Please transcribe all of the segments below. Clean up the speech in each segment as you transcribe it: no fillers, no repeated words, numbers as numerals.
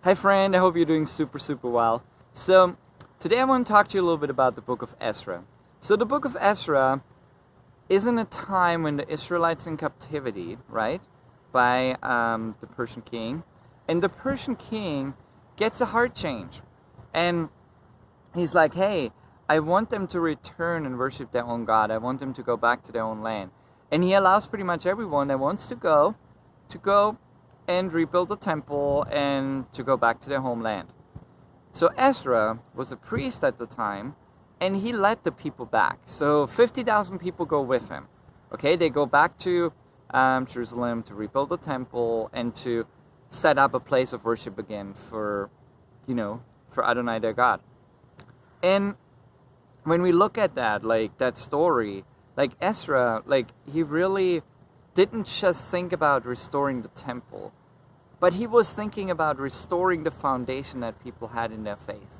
Hi friend, I hope you're doing super well. So today I want to talk to you a little bit about the book of Ezra. So the book of Ezra is in a time when the Israelites in captivity, right, by the Persian king. And the Persian king gets a heart change. And he's like, hey, I want them to return and worship their own God. I want them to go back to their own land. And he allows pretty much everyone that wants to go and rebuild the temple and to go back to their homeland. So Ezra was a priest at the time, and he led the people back. So 50,000 people go with him. Okay, they go back to Jerusalem to rebuild the temple and to set up a place of worship again for Adonai their God. And when we look at that, like that story, like Ezra, like he really didn't just think about restoring the temple, but he was thinking about restoring the foundation that people had in their faith.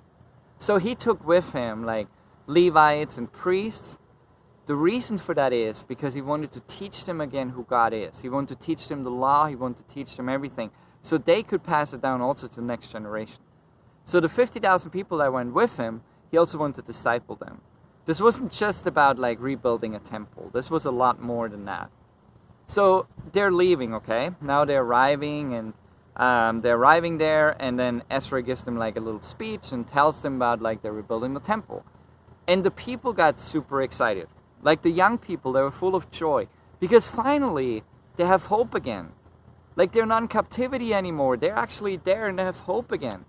So he took with him like Levites and priests. The reason for that is because he wanted to teach them again who God is. He wanted to teach them the law. He wanted to teach them everything so they could pass it down also to the next generation. So the 50,000 people that went with him, he also wanted to disciple them. This wasn't just about like rebuilding a temple. This was a lot more than that. So they're leaving, okay? Now they're arriving there, and then Ezra gives them like a little speech and tells them about like they're rebuilding the temple. And the people got super excited. Like the young people, they were full of joy because finally they have hope again. Like they're not in captivity anymore. They're actually there and they have hope again.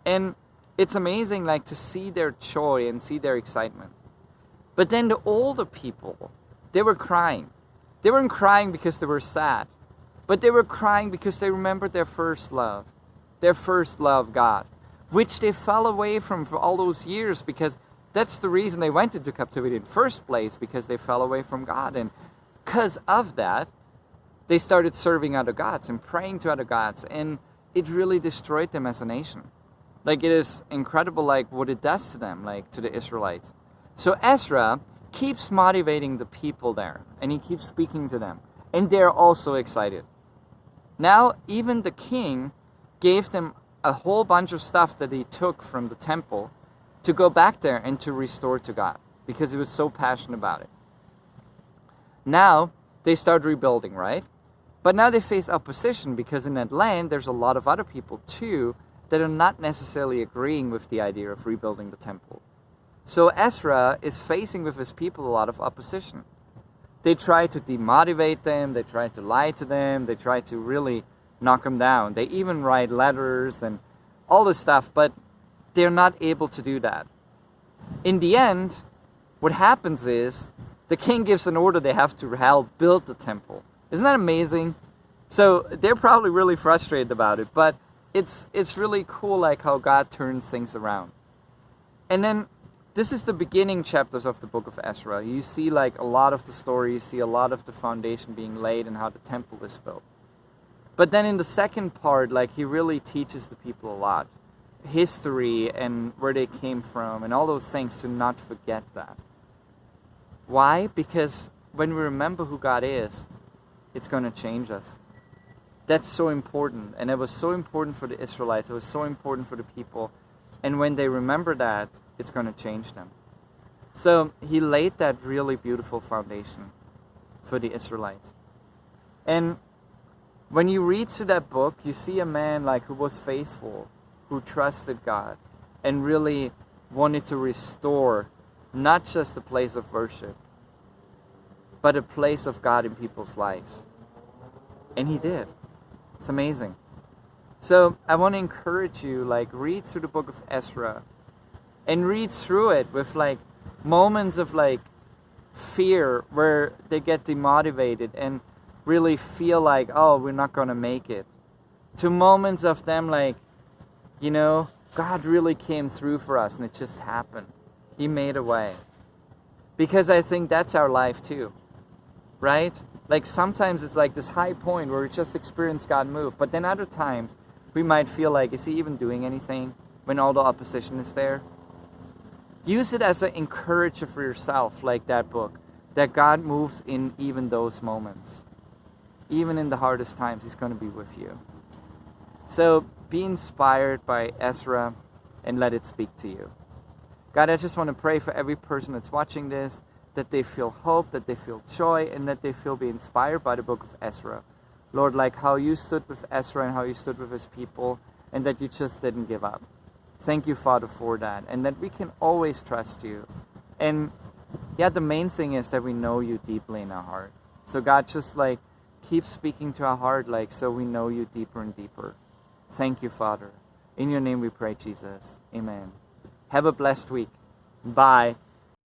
And it's amazing like to see their joy and see their excitement. But then the older people, they were crying. They weren't crying because they were sad, but they were crying because they remembered their first love, God, which they fell away from for all those years, because that's the reason they went into captivity in the first place, because they fell away from God. And because of that, they started serving other gods and praying to other gods, and it really destroyed them as a nation. Like it is incredible like what it does to them, like to the Israelites. So Ezra keeps motivating the people there, and he keeps speaking to them, and they're also excited. Now even the king gave them a whole bunch of stuff that he took from the temple to go back there and to restore to God, because he was so passionate about it. Now they start rebuilding, right? But now they face opposition, because in that land there's a lot of other people too that are not necessarily agreeing with the idea of rebuilding the temple. So Ezra is facing with his people a lot of opposition. They try to demotivate them, they try to lie to them, they try to really knock them down. They even write letters and all this stuff, but they're not able to do that. In the end, what happens is the king gives an order they have to help build the temple. Isn't that amazing? So they're probably really frustrated about it, but it's really cool like how God turns things around. And then this is the beginning chapters of the book of Ezra. You see like a lot of the story, you see a lot of the foundation being laid and how the temple is built. But then in the second part, like he really teaches the people a lot. History and where they came from and all those things, to not forget that. Why? Because when we remember who God is, it's going to change us. That's so important. And it was so important for the Israelites. It was so important for the people. And when they remember that, it's going to change them. So he laid that really beautiful foundation for the Israelites. And when you read through that book, you see a man like who was faithful, who trusted God, and really wanted to restore not just a place of worship, but a place of God in people's lives. And he did. It's amazing. So I want to encourage you, like, read through the book of Ezra and read through it with like moments of like fear where they get demotivated and really feel like, oh, we're not going to make it, to moments of them like, God really came through for us and it just happened. He made a way. Because I think that's our life too, right? Like sometimes it's like this high point where we just experience God move, but then other times we might feel like, is he even doing anything when all the opposition is there? Use it as an encourager for yourself, like that book, that God moves in even those moments. Even in the hardest times, he's going to be with you. So be inspired by Ezra and let it speak to you. God, I just want to pray for every person that's watching this, that they feel hope, that they feel joy, and that they feel be inspired by the book of Ezra. Lord, like how you stood with Ezra and how you stood with his people, and that you just didn't give up. Thank you, Father, for that, and that we can always trust you. And yeah, the main thing is that we know you deeply in our heart. So God, just like keep speaking to our heart, like so we know you deeper and deeper. Thank you, Father. In your name we pray, Jesus. Amen. Have a blessed week. Bye.